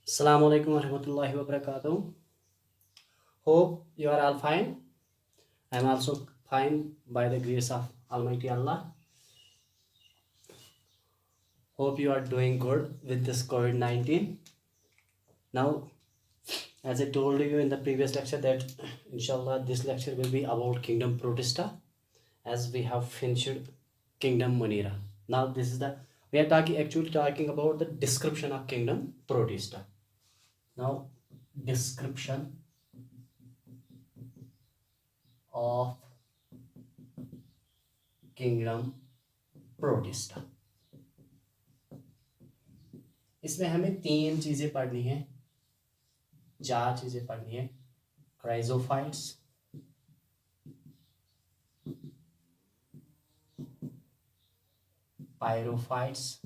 Assalamu alaikum warahmatullahi wabarakatuh. Hope you are all fine. I am also fine by the grace of Almighty Allah. Hope you are doing good with this COVID-19. Now, as I told you in the previous lecture that inshallah this lecture will be about Kingdom Protista as we have finished Kingdom Munira. Now this is the we are talking about the description of Kingdom Protista. Now description of Kingdom Protista. इसमें हमें 3 चीजें पढ़नी है, 4 चीजें पढ़नी है। Chrysophytes, पायरोफाइट्स,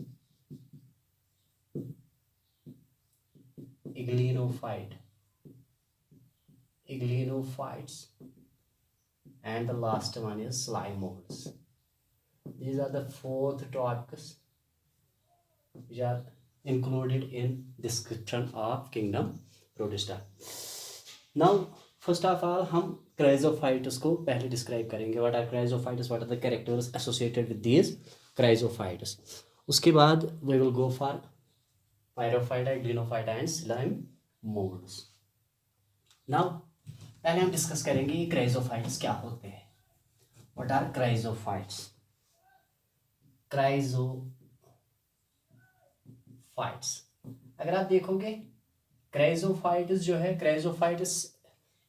इग्लिनोफाइट्स, and the last one is slime molds. These are the 4th topics which are included in description of Kingdom Protista. Now first of all हम chrysophytes को पहले डिस्क्राइब करेंगे. What are chrysophytes? What are the characters associated with these chrysophytes? उसके बाद we will go for pyrophyta, glenophyta and slime molds. Now पहले हम discuss करेंगे ये क्राइजोफाइट्स क्या होते हैं. What are chrysophytes? क्राइजोफाइट्स अगर आप देखोगे क्राइजोफाइट्स जो है, क्राइजोफाइट्स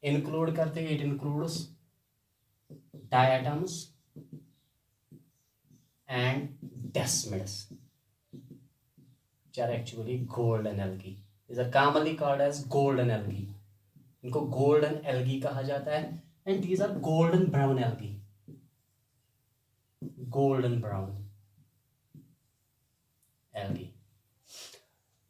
इंक्लूड करते हैं, it includes diatoms and desmids which are actually golden algae. These are commonly called as golden algae. इनको गोल्डन एल्गी कहा जाता है. And these are golden brown algae. Golden brown algae.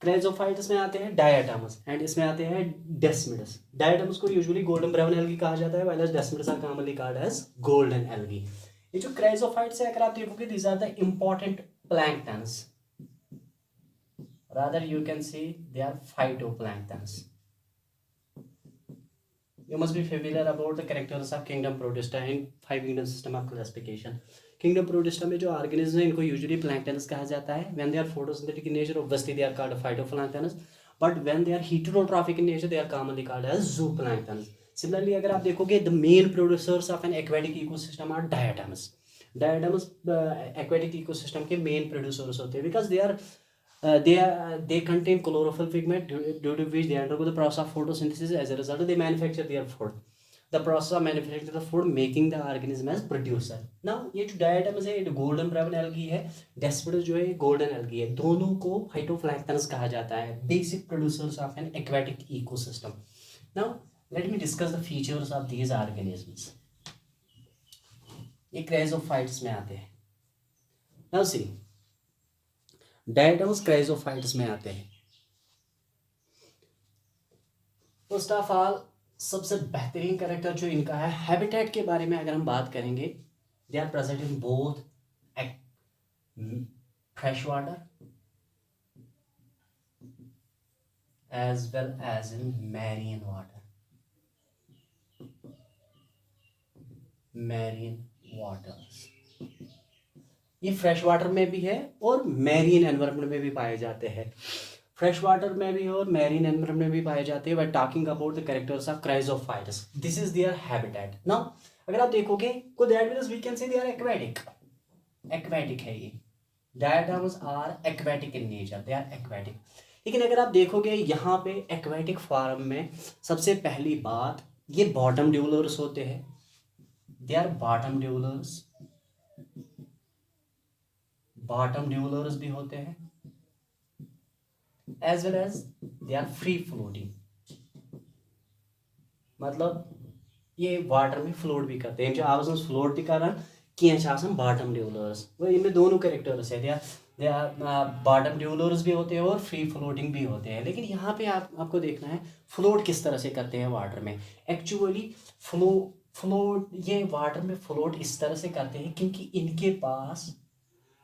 Chrysophytes में आते हैं diatoms and इसमें आते हैं डेस्मिड्स. डायटम्स को यूजुअली गोल्डन ब्राउन एल्गी कहा जाता है, while desmids are commonly called as golden algae. ये जो क्राइजोफाइट्स है, अगर आप देखोगे these are the important planktons. rather you can see they are phytoplanktons. You must be familiar about the characters of Kingdom Protista in 5 kingdom system of classification. Kingdom Protista में जो organisms हैं इनको usually planktons कहा जाता है. When they are photosynthetic in nature, obviously they are called phytoplanktons. But when they are heterotrophic in nature, they are commonly called as zooplanktons. Similarly, अगर आप देखोगे the main producers of an aquatic ecosystem are diatoms. Diatoms aquatic ecosystem के main producers होते हैं because they contain chlorophyll pigment due to which they undergo the process of photosynthesis. As a result they manufacture their food. The process of manufacturing the food making the organism as producer. Now ये जो diatoms है, ये golden brown algae है, desmids जो है golden algae है, दोनों को phytoplanktons कहा जाता है, basic producers of an aquatic ecosystem. Now let me discuss the features of these organisms. ये क्राइजोफाइट्स में आते हैं. Now see, डायटम्स क्राइजोफाइट्स में आते हैं. फर्स्ट ऑफ ऑल सबसे बेहतरीन कैरेक्टर जो इनका है, हैबिटेट के बारे में अगर हम बात करेंगे, they are present in both fresh water as well as in marine water. Marine waters ये फ्रेश वाटर में भी है और मैरीन एनवायरनमेंट में भी पाए जाते हैं. फ्रेश वाटर में भी और मैरीन एनवायरनमेंट में भी पाए जाते हैं. We are talking about the characters of chrysophytes. This is their habitat. Now अगर आप देखोगे को that means we can say they are aquatic. Aquatic है ये. Diatoms are aquatic in nature, they are aquatic. लेकिन अगर आप देखोगे यहाँ पे एक्वेटिक फॉर्म में सबसे पहली बात, ये बॉटम ड्यूलर्स होते हैं. They are bottom dwellers. Bottom dwellers भी होते हैं as well as they are free floating. मतलब ये वाटर में फ्लोट भी करते हैं. जो आप फ्लोट भी कर रहे हैं क्या बॉटम ड्यूलर्स, वो इनमें दोनों कैरेक्टर्स है. दे आर बॉटम ड्यूलर्स भी होते हैं और फ्री फ्लोटिंग भी होते हैं. लेकिन यहाँ पे आपको देखना है फ्लोट किस तरह से करते हैं वाटर में. एक्चुअली फ्लोट ये वाटर में फ्लोट इस तरह से करते हैं क्योंकि इनके पास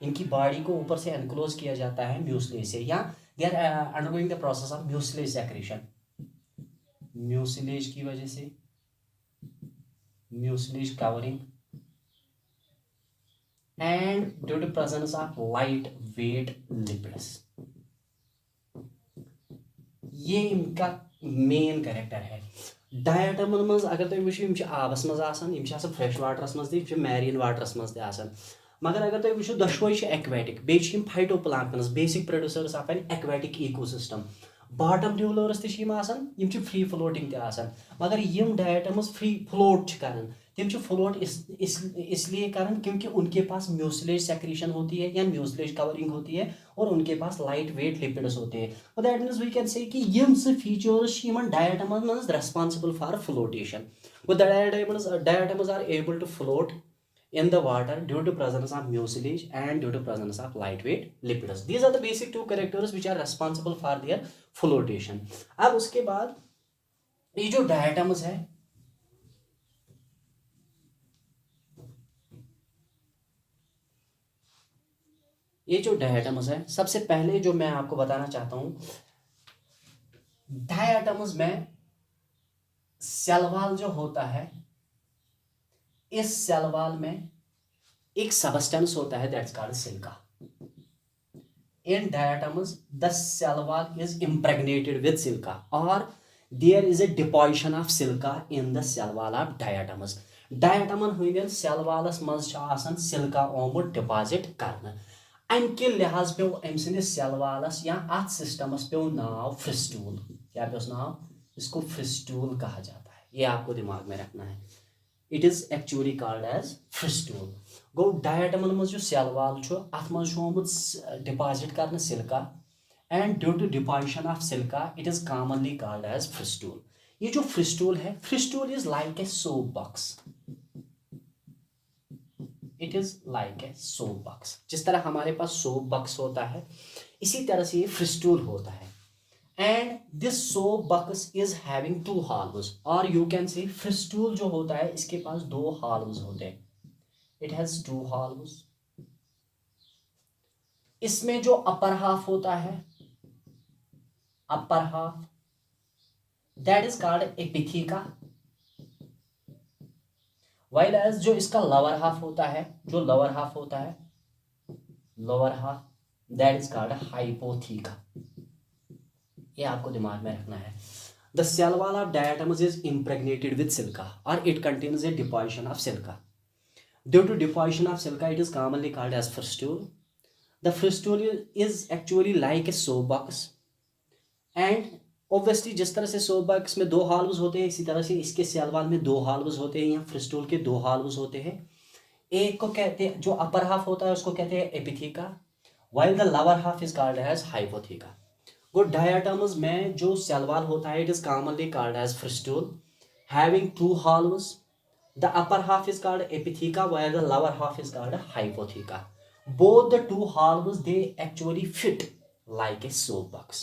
इनकी बॉडी को ऊपर से एनक्लोज किया जाता है म्यूसली से, या they are undergoing the process of mucilage secretion, mucilage की वजह से, mucilage covering and due to presence of light weight lipids. ये इनका मेन कैरेक्टर है। डायटमन मज अगर तुम वो आबस मज फ्रेश वाटरस मज मैरीन वाटरस मज मगर अगर तुम वो दशवे एक्वेटिक बे phytoplanktons basic producers of an aquatic ecosystem. Bottom dwellers तम फ्री फ्लोटिंग मगर यम डायटमस फ्री फ्लोट कर तम फ्लोट इसलिए कर क्योंकि उनके पास म्यूसिलेज सेक्रीशन होती है या म्यूसिलेज कवरिंग होती है और उनके पास लाइट वेट लिपिड्स होते हैं। तो that means we can say कि यम फीचर्स डायटमस मज responsible for flotation. Diatoms are able to float in the water due to presence of mucilage and due to presence of lightweight lipids. These are the basic two characters which are responsible for their flotation. अब उसके बाद ये जो diatoms है, ये जो diatoms है सबसे पहले जो मैं आपको बताना चाहता हूं, डायटम्स में सेल वॉल जो होता है, इस सेल वॉल में एक सबस्टेंस होता है that's called silica. In diatoms the cell wall is impregnated with silica और there is a deposition of silica in the cell wall of diatoms. डायटमन हंदिन सेल वॉलस मज सिलिका ओमुत डिपॉजिट करना। अमि लिहाज पे अम सिंदिस सेल वॉलस या अथ सिस्टमस पे नाव फ्रिस्टूल। क्या पे नाव? इसको फ्रिस्टूल कहा जाता है, ये आपको दिमाग में रखना है। It is actually called as frustule. गो डायटमन मज जो सेल वॉल अथ मज डिपॉजिट करना silica and due to deposition of silica it is commonly called as frustule. ये जो फ्रिस्टूल है, frustule is like a soap box. It is like a soap box. जिस तरह हमारे पास सोप बॉक्स होता है, इसी तरह से ये फ्रिस्टूल होता है। And this soap box is having two halves और यू कैन सी फ्रिस्टूल जो होता है इसके पास दो हाल्व्स होते हैं। It has two halves. इसमें जो अपर हाफ होता है, upper half that is called epitheca, while as जो इसका लोअर हाफ होता है, जो लोअर हाफ होता है, lower half that is called hypotheca. ये आपको दिमाग में रखना है। The cell wall of diatoms is impregnated with silica और it contains a deposition of silica. Due to deposition of silica it is commonly called as frustule. The frustule is actually like a soap box and obviously जिस तरह से soap box में दो halves होते हैं, इसी तरह से इसके सेल वॉल में दो हाल्व्स होते हैं या फ्रिस्टूल के दो हाल्व्स होते हैं। एक को कहते हैं, जो अपर हाफ होता है उसको कहते हैं epitheca, while the lower half is called as hypotheca. गुड डायटम्स में जो सेल वॉल होता है it is commonly called as frustule having two halves. The upper half is called epitheca while the lower half is called hypotheca. Both the two halves they actually fit like a soap box.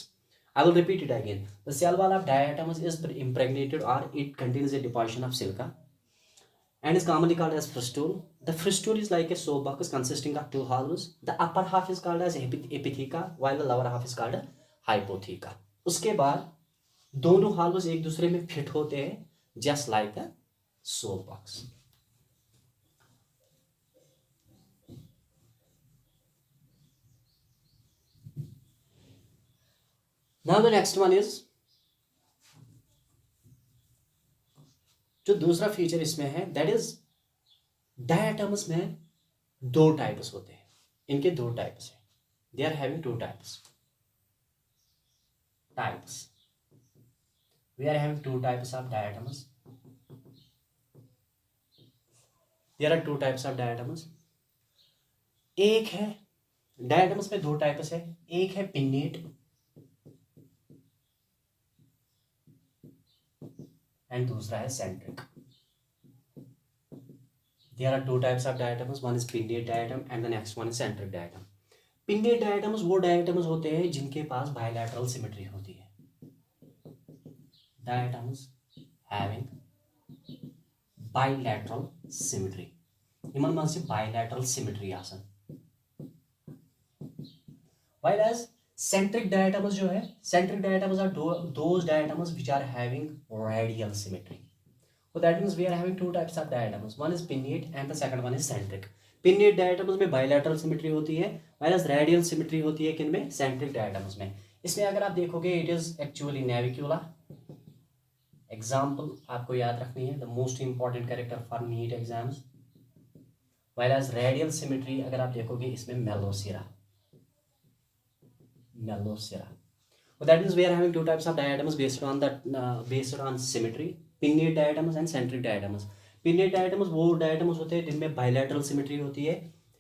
I will repeat it again. The cell wall of diatoms is impregnated or it contains a deposition of silica and is commonly called as fristule. The fristule is like a soap box consisting of two halves. The upper half is called as epitheca while the lower half is called hypotheca. उसके बाद दोनों halves एक दूसरे में fit होते हैं just like a soap box. Now the next one is, जो दूसरा फीचर इसमें है दैट इज डायटम्स में दो टाइप्स होते हैं। इनके दो टाइप्स हैं। They are having two types. We are having two types of diatoms. There are two types of diatoms. एक है डायटम्स में दो टाइप्स है, एक है पिन्नेट एंड दूसरा है centric. There are two types of diatoms. One is pinnate diatom and the next one is centric diatom. Pinnate diatoms वो diatoms होते हैं जिनके पास bilateral symmetry होती है। Diatoms having bilateral symmetry. इमन मन से bilateral symmetry आसन। While as सेंट्रिक डायटम्स जो है, centric diatoms are those diatoms which are having radial symmetry. So that means we are having two types of diatoms. One is pinnate and the second one is centric. Pinnate diatoms में bilateral symmetry होती है, whereas radial symmetry होती है किन में? Centric diatoms में. इसमें अगर आप देखोगे it is actually navicula. Example आपको याद रखनी है, the most important character for NEET exams. Whereas radial symmetry अगर आप देखोगे इसमें Melosira. Melosira. So that means we are having two types of diatoms based on symmetry. Pinnate diatoms and centric diatoms. Pinnate diatoms वो diatoms होते हैं जिनमें bilateral symmetry होती है,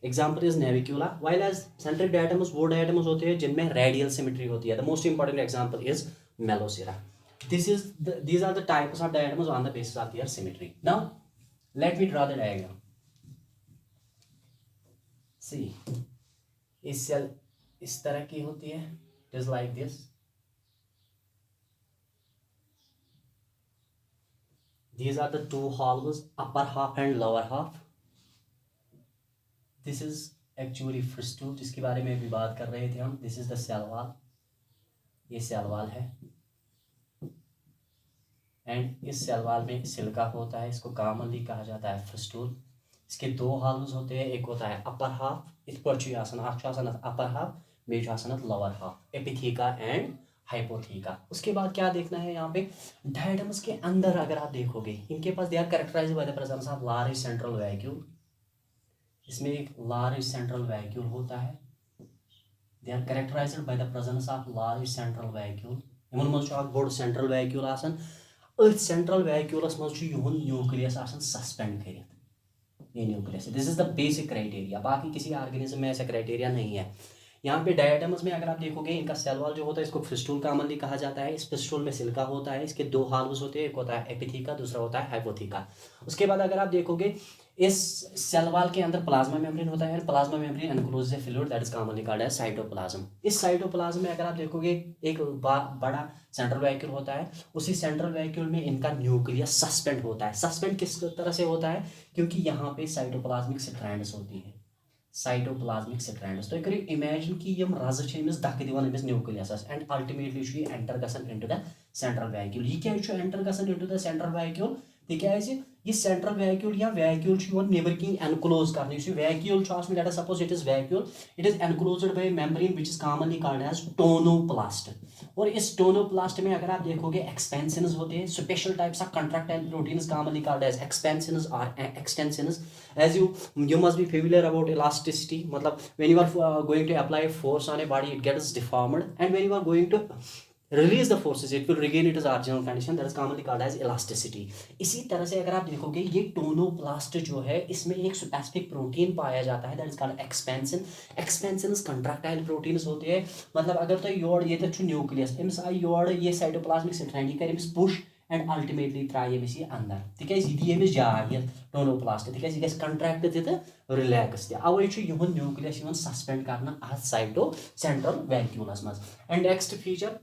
example is Navicula. While as centric diatoms वो diatoms होते हैं जिनमें रेडियल सिमेट्री होती है. The most important example is Melosira. these are the types of diatoms on the basis of their symmetry. Now let me draw the diagram. See, इस cell इस तरह की होती है, it is like this. These are the two halves, upper half and lower half. This is actually fistule जिसके बारे में अभी बात कर रहे थे हम. This is the cell wall. ये cell wall है. And इस cell wall में सिल्का होता है, इसको commonly कहा जाता है fistule. इसके दो halves होते हैं, एक होता है upper half, इस पर ची आसन upper half, बेच आसन lower half, epitheca and हाइपोथीका. उसके बाद क्या देखना है यहाँ पे, डायटम्स के अंदर अगर आप देखोगे इनके पास they are characterized by the presence of large central vacuole. इसमें एक लार्ज सेंट्रल वैक्यूल होता है. They are characterized by the presence of large central vacuole. इमन मज बोड़ सेंट्रल वैक्यूल आसन. अथ सेंट्रल वैक्यूलस मज युहन न्यूक्लियस आसन सस्पेंड करित. ये nucleus, this is the basic criteria. बाकी किसी ऑर्गेनिज्म में ऐसा क्राइटेरिया नहीं है. यहाँ पे डायटम्स में अगर आप देखोगे इनका सेल वॉल जो होता है इसको फिस्टूल कॉमनली कहा जाता है. इस फिस्टूल में सिल्का होता है, इसके दो हाल्व्स होते हैं, एक होता है एपिथीका, दूसरा होता है हाइपोथीका. उसके बाद अगर आप देखोगे इस सेल वॉल के अंदर प्लाज्मा मेम्ब्रेन होता है. Plasma membrane enclose the fluid that is commonly called as cytoplasm. इस साइटोप्लाज्म में अगर आप देखोगे एक बड़ा सेंट्रल वैक्यूल होता है. उसी सेंट्रल वैक्यूल में इनका न्यूक्लियस सस्पेंड होता है. सस्पेंड किस तरह से होता है, क्योंकि यहाँ पे साइटोप्लाज्मिक स्ट्रैंड्स होती है. Cytoplasmic strands. तो करिए इमेजिन कि यम रज अमिस धक्क दिवान अमिस न्यूक्लियसस एंड अल्टीमेटली यह एंटर गसन इनटू द सेंट्रल वैक्यूल. यह क्या एंटर गसन इनटू द सेंट्रल वैक्यूल, तिकाज यह सेंट्रल वैक्यूल या वैक्यूल नेबर किन एनक्लोज कर. Vacuole let us suppose it is vacuole, it is enclosed by membrane which is commonly called as tonoplast. और इस टोनोप्लास्ट में अगर आप देखोगे एक्सपेंशंस होते हैं, special types of contractile proteins commonly called as expansions और extensions. As you must be familiar about elasticity. मतलब when you are going to apply force on a body, it gets deformed, and when you are going to release the forces, it will regain its original condition. That is commonly called as elasticity. इसी तरह से अगर आप देखोगे ये tonoplast जो है इसमें एक स्पेसिफिक प्रोटीन पाया जाता है, that is called expansion. Expansions contractile proteins होते हैं. मतलब अगर तो योर ये तो न्यूक्लियस अमिस आई योर ये साइटोप्लाज्मिक स्ट्रैंड यह कर अमिस पुश एंड अल्टीमेटली त्राय अमिस यह अंदर. तिकाज यह दी अमिस जाय टोनोप्लास्ट, तिकाज यह कंट्रैक्ट तो रिलैक्स तह. अवे युहन न्यूक्लियस सस्पेंड करना अथ साइटो सेंट्रल वैक्यूलस मज. And next feature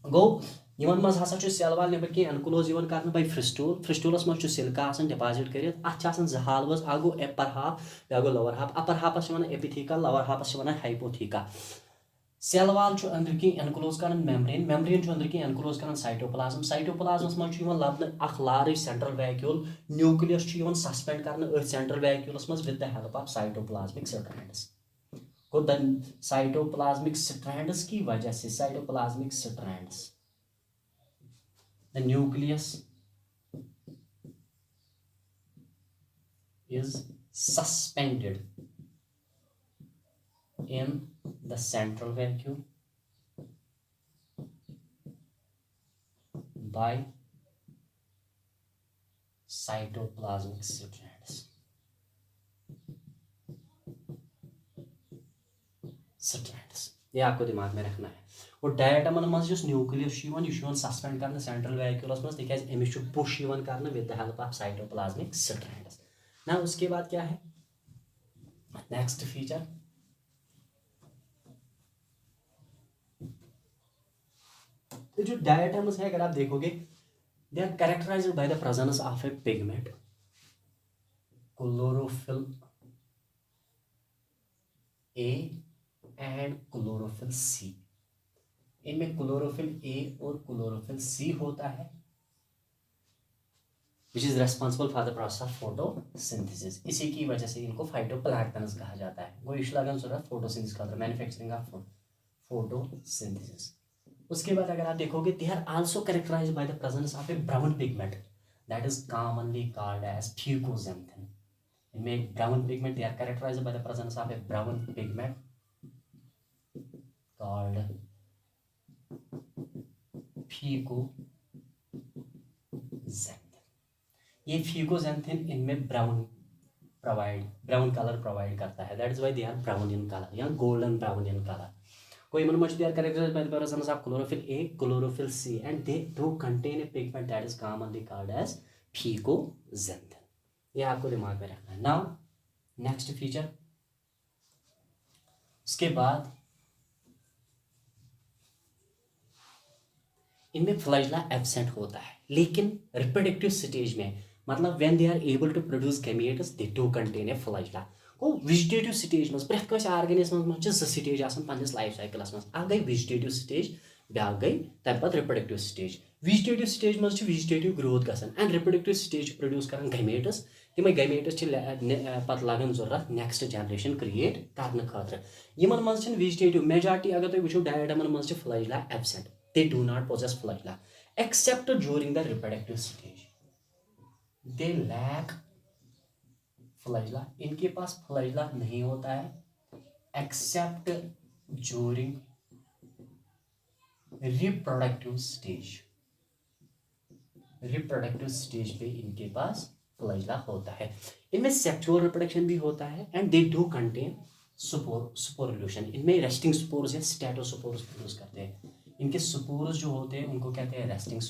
go Yemen मज हसा सेल वाल नबर कि एनक्लोज कर बाय फ्रिस्टूल. फ्रिस्टूलस मज सिल्का डिपॉजिट कर. अत हाल्वस, अ गो अपर हाफ, बे गो लोअर हाफ. अपर हाफस वन एपिथीका, लोअर हाफस वन हाइपोथीका. सेल वाल अंदर की एनक्लोज कर मेम्ब्रेन, मेम्ब्रेन अंदर की एनक्लोज कर साइटोप्लाज्म. साइटोप्लाज्मस मज लबन अख large central vacuole. Nucleus suspend कर सेंट्रल वैक्यूलस मज with the help of cytoplasmic strands. को द साइटोप्लाज्मिक स्ट्रैंड्स की वजह से, cytoplasmic strands, the nucleus is suspended in the central vacuole by cytoplasmic strands. ये आपको दिमाग में रखना है. और डायटमन मज न्यूक्लियस सस्पेंड कर सेंट्रल वैक्यूलस मज तिकाज अमिस पुश कर with the help of cytoplasmic strands. ना उसके बाद क्या है नेक्स्ट फीचर, तो जो डायटम्स है अगर आप देखोगे they are characterized by the presence of a pigment chlorophyll A and chlorophyll C. इनमें क्लोरोफिल ए और क्लोरोफिल सी होता है, which is responsible for the process of photosynthesis. इसी की वजह से इनको फाइटोप्लैंक्टन्स कहा जाता है। वो इश लगन जरूरत फोटोसिंथेसिस का मैन्युफैक्चरिंग ऑफ फोटोसिंथेसिस। उसके बाद अगर आप देखोगे, they are also characterized by the presence of a brown pigment that is commonly called as fucoxanthin. इनमें brown pigment, they are characterized by the presence of a brown pigment called fucoxanthin. ये fucoxanthin इनमें brown colour provide करता है, that is why they are brown in colour या golden brown in colour. कोई मन they are characterized by the presence of chlorophyll A, chlorophyll C and they do contain a pigment that is commonly called as fucoxanthin. ये आपको दिमाग में रखना है। Now next feature, उसके बाद इनमें फ्लैजेला एब्सेंट होता है, लेकिन रिप्रोडक्टिव स्टेज में, मतलब when they are able to produce gametes they do contain a flagella. गो वेजिटेटिव स्टेज में प्रेथ कस ऑर्गेनिज्मस मज जो स्टेज आसान पन्निस लाइफ साइकिलस मज। अ गई वेजिटेटिव स्टेज, ब्याक गई तम पत रिप्रोडक्टिव स्टेज। वेजिटेटिव स्टेज मज वेजिटेटिव ग्रोथ गसान एंड रिप्रोडक्टिव स्टेज प्रोड्यूस कर गैमेट्स। तमें गैमेट्स पत लगन जरूरत नेक्स्ट जनरेशन क्रिएट करने खतर। यमन मज वेजिटेटिव मेजॉरिटी अगर तुम वो डायटमन मज flagella absent, they do not possess flagella except during the reproductive stage, they lack flagella। इनके पास flagella नहीं होता है except during reproductive stage। reproductive stage पे इनके पास flagella होता है। इनमें sexual reproduction भी होता है and they do contain sporulation। इनमें resting spores या statospores प्रोड्यूस करते हैं। इनके स्पोर्स जो होते हैं उनको कहते हैं रेस्टिंग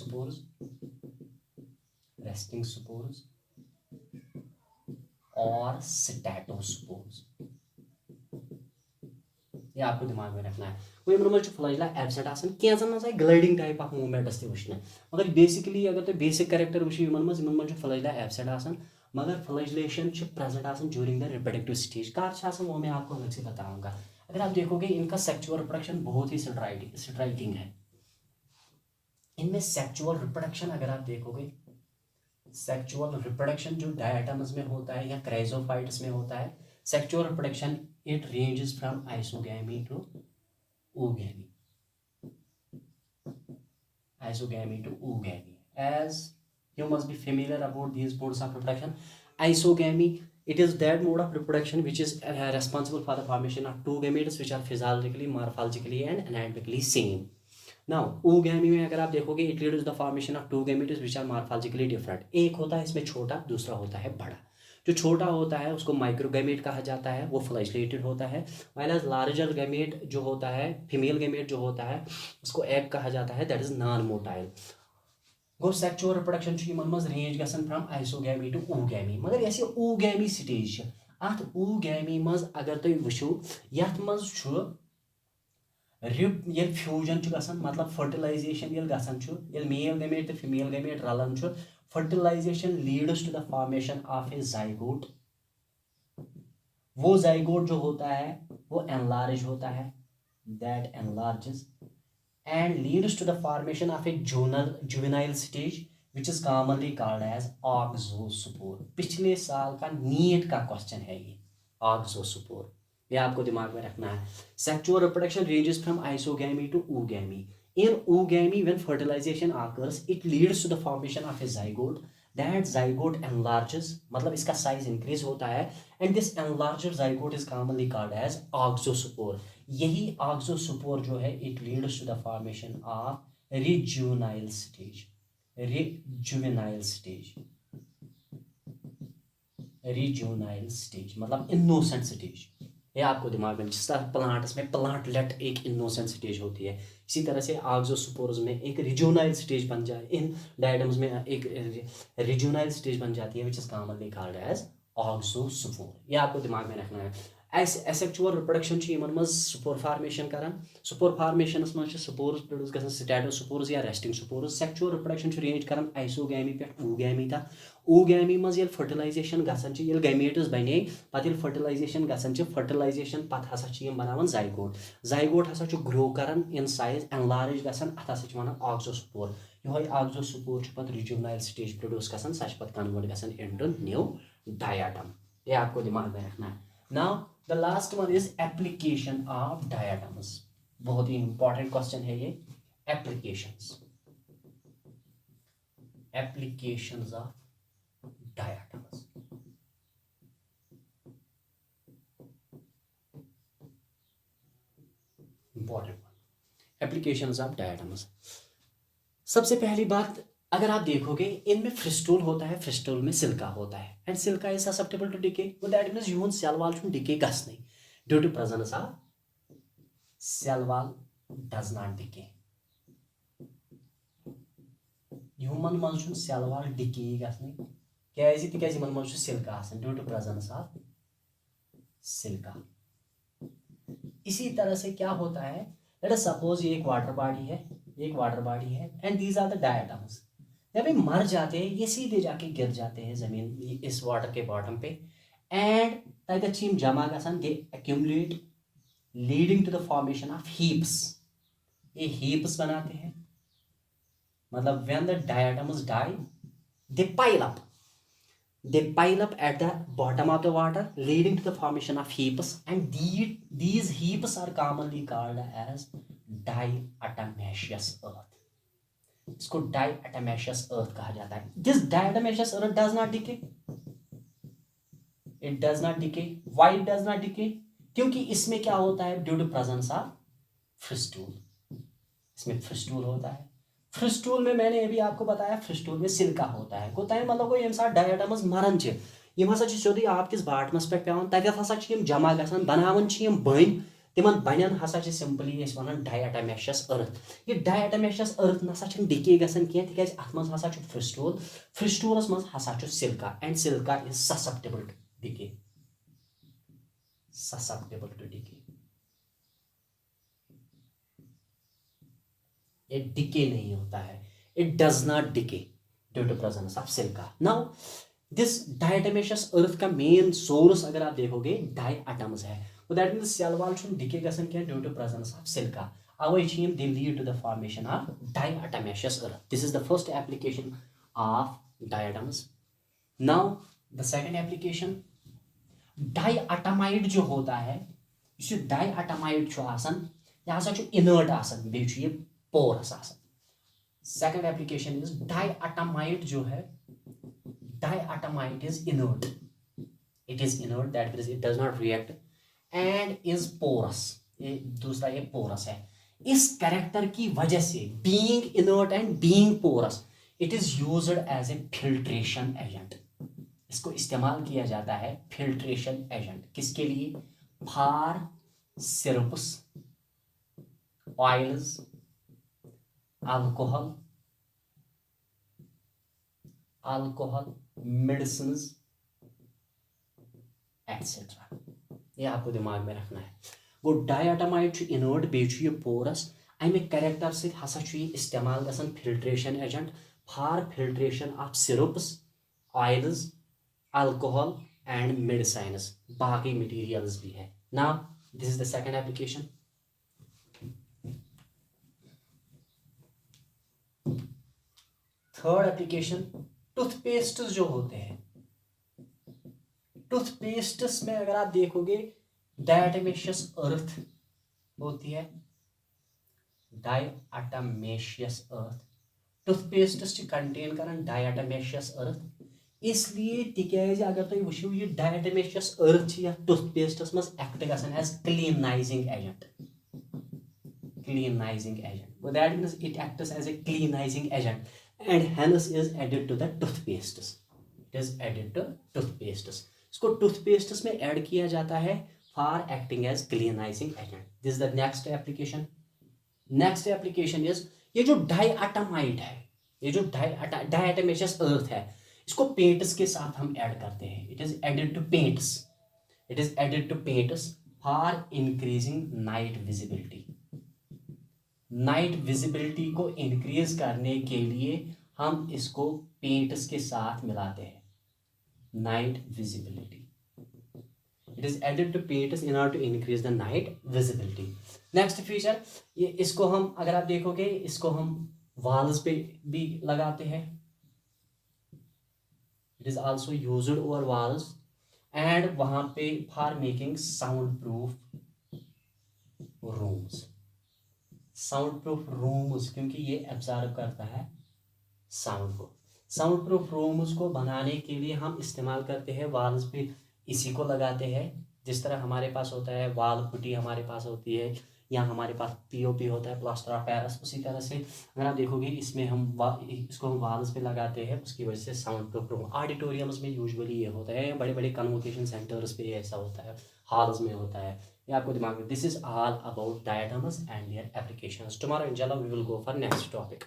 स्पोर्स और स्टैटोस्पोर्स। ये आपको दिमाग में रखना है। कोई मन फ्लैजेला एब्सेंट आसन कैंसन मज ग्लाइडिंग टाइप ऑफ मूवमेंट्स वुचन, मगर बेसिकली अगर तुम बेसिक कैरेक्टर वो मन फ्लैजेला एब्सेंट आसन, मगर फ्लैजेलेशन प्रेजेंट आसन during the reproductive stage. Car वो मैं आपको अलग से बताऊंगा। अगर आप देखोगे इनका सेक्सुअल रिप्रोडक्शन बहुत ही स्ट्राइकिंग है। इनमें सेक्सुअल रिप्रोडक्शन अगर आप देखोगे, सेक्सुअल रिप्रोडक्शन जो डायटम्स में होता है या क्राइजोफाइट्स में होता है, sexual reproduction it ranges from isogamy to oogamie, as you must be familiar about these modes of reproduction. Isogamy, it is that mode of reproduction which is responsible for the formation of two gametes which are physiologically, morphologically and anatomically same. Now oogamie में अगर आप देखोगे it leads to the formation of two gametes which are morphologically different। एक होता है इसमें छोटा, दूसरा होता है बड़ा। जो छोटा होता है उसको माइक्रोगैमेट कहा जाता है, वो फ्लैजेलेटेड होता है। व्हाइल एज लार्जर गैमेट जो होता है, फीमेल गैमेट जो होता है, उसको एग कहा जाता है, दैट इज नॉन मोटाइल। गो सेक्सुअल रिप्रोडक्शन मज रेंज गसन फ्रॉम आइसोगैमी टू oogamie, मगर यह oogamie स्टेज अत oogamie मज अगर तुम वुचो यथ मज ये फ्यूजन गसन, मतलब फर्टिलाइजेशन ये गसन, मेल गैमेट तो फीमेल गैमेट रलन, fertilization leads to the formation of a zygote. वो जाइगोट जो होता है वो एनलार्ज होता है, that enlarges and leads to the formation of a juvenile stage which is commonly called as auxospore. पिछले साल का नीट का क्वेश्चन है ये ऑक्सोस्पोर, ये आपको दिमाग में रखना है। Sexual reproduction ranges from isogamy to oogamie। In oogamie, when fertilization occurs, it leads to the formation of a zygote. That zygote enlarges, मतलब इसका size increase होता है, and this enlarged zygote is commonly called as oxospore। यही oxospore जो है it leads to the formation of rejuvenile stage, मतलब innocent stage। ये आपको दिमाग में, जिस तरह प्लांट्स में प्लांटलेट एक इनोसेंट स्टेज होती है, इसी तरह से ऑक्सोस्पोर्स में एक रिजोनाइल स्टेज बन जाए, इन डायटम्स में एक रिजोनाइल स्टेज बन जाती है which is commonly called as auxospore. ये आपको दिमाग में रखना है। एसेक्चुअल रिप्रोडक्शन स्पोर फार्मेशन करान स्पोर फार्मेशनस मज स्पोर्स प्रोड्यूस गसान स्टैटो स्पोर्स या resting spores sexual reproduction range करान आइसोगैमी पे oogammy तक oogammy मज ये फर्टिलाइजेशन गसान ये गैमेट्स बने पत ये फर्टिलाइजेशन गसान फर्टिलाइजेशन पत हसा बनावन जाइगोट हसा ग्रो करान इन साइज एनलार्ज गसान अत हसा वनान ऑक्सोस्पोर ये ऑक्सोस्पोर पत रिजुवनाइल स्टेज प्रोड्यूस गसान सा पत कन्वर्ट गसान इनटू न्यू डायटम ये आपको दिमाग में रखना है। Now the last one is application of diatoms, बहुत ही इंपॉर्टेंट क्वेश्चन है ये। Applications of diatoms, important one, applications of diatoms. सबसे पहली बात, अगर आप देखोगे इनमें फ्रिस्टूल होता है, फ्रिस्टूल में सिल्का होता है, and silica is susceptible to decay, that means यून सेल वाल डिके गसने due to presence of cell wall does not decay. ह्यूमन मन सेल वाल डिके गसने क्या मन silica due to presence of silica. इसी तरह से क्या होता है, लेट अस सपोज ये एक वाटर बॉडी है and these are the diatoms. जब ये मर जाते हैं ये सीधे जाके गिर जाते हैं जमीन इस वाटर के बॉटम पे, एंड तक जमा गसान, they accumulate leading to the formation of heaps. ये हीप्स बनाते हैं, मतलब when the diatoms die they pile up at the bottom of the water leading to the formation of heaps, and these heaps are commonly called as diatomaceous earth। इसको diatomaceous earth कहा जाता है। This diatomaceous earth does not decay, it does not decay। Why it does not decay? क्योंकि इसमें क्या होता है, due to presence of फ्रिस्टूल, इसमें फ्रिस्टूल होता है। फ्रिस्टूल में मैंने अभी आपको बताया, फ्रिस्टूल में सिल्का होता है मतलब ये डायटम्स मरन हसा सोदी आपकिस बाटमस पे पेवान, तत हसा जमा गसान, बनावन बन, तिमन बनन हसा सिंपली वन डायटमेशियस अर्थ। ये डायटमेशियस अर्थ नसा डिके गसान कह, तिकाज अत मज हसा फ्रिस्टूलस मज has a silica, and silica is susceptible to decay, it decay नहीं होता है, it does not decay due to presence of silica। now this diatomaceous earth का main source अगर आप देखोगे diatoms है, तो that means cell wall शुन decay गसन क्या due to presence of silica। अवै छीम they lead to the formation of diatomaceous earth। this is the first application of diatoms। now the second application, diatomite जो होता है, इस diatomite जो आसन यहाँ से जो inert आसन बेच ये पोरस आसन। सेकंड एप्लीकेशन इज डायटमाइट जो है, diatomite is inert, it is inert, that means it does not react and is porous. ये दूसरा ये पोरस है। इस कैरेक्टर की वजह से, being inert and being porous, it is used as a filtration agent. इसको इस्तेमाल किया जाता है फिल्ट्रेशन एजेंट, किसके लिए, for syrups, oils, alcohol, medicines, etc। ये आपको दिमाग में रखना है। वो डायटमाइट इनर्ट बे पोरस, अमे कैरेक्टर से हसा इस्तेमाल गसान filtration agent for filtration of syrups, oils, alcohol and medicines, बाकी मटीरियल्स भी है। Now this is the second application. Third application, toothpaste जो होते हैं, टूथपेस्ट में अगर आप देखोगे डायटमेशियस अर्थ होती है, डायटमेशियस अर्थ, टूथपेस्ट कंटेन करन डायटमेशियस अर्थ, इसलिए तिकाज अगर तुम वो ये डायटमेशियस अर्थ या टूथपेस्ट मज एक्ट गसान as cleansing agent, that means it acts as a cleansing agent and hence is added to the toothpastes, it is added to toothpastes। इसको toothpastes में ऐड किया जाता है for acting as cleansing agent। this is the next application। next application is ये जो डायटमाइट है, ये जो डायटमेशियस अर्थ है, इसको पेंट्स के साथ हम ऐड करते हैं, it is added to paints। It is added to paints for increasing night visibility. Night visibility को इंक्रीज करने के लिए हम इसको पेंट्स के साथ मिलाते हैं। Night visibility, it is added to paints in order to increase the night visibility. Next feature, ये इसको हम अगर आप देखोगे इसको हम वॉल्स पे भी लगाते हैं। It is also used over walls and वहां पे for making sound proof rooms. Sound proof rooms क्योंकि ये एब्जॉर्ब करता है साउंड को। साउंड प्रूफ रूम्स को बनाने के लिए हम इस्तेमाल करते हैं वॉल्स पे, इसी को लगाते हैं। जिस तरह हमारे पास होता है वाल पुट्टी हमारे पास होती है, या हमारे पास पीओपी होता है, प्लास्टर ऑफ पेरिस, उसी तरह से अगर आप देखोगे इसमें हम इसको हम वॉल्स पे लगाते हैं, उसकी वजह से साउंड प्रूफ रूम। ऑडिटोरियम्स में यूजुअली ये होता है, बड़े बड़े कन्वोकेशन सेंटर्स पे ऐसा होता है, हॉल्स में होता है, ये आपको दिमाग में। This is all about diatoms and their applications. Tomorrow इंशाल्लाह we will go for next topic.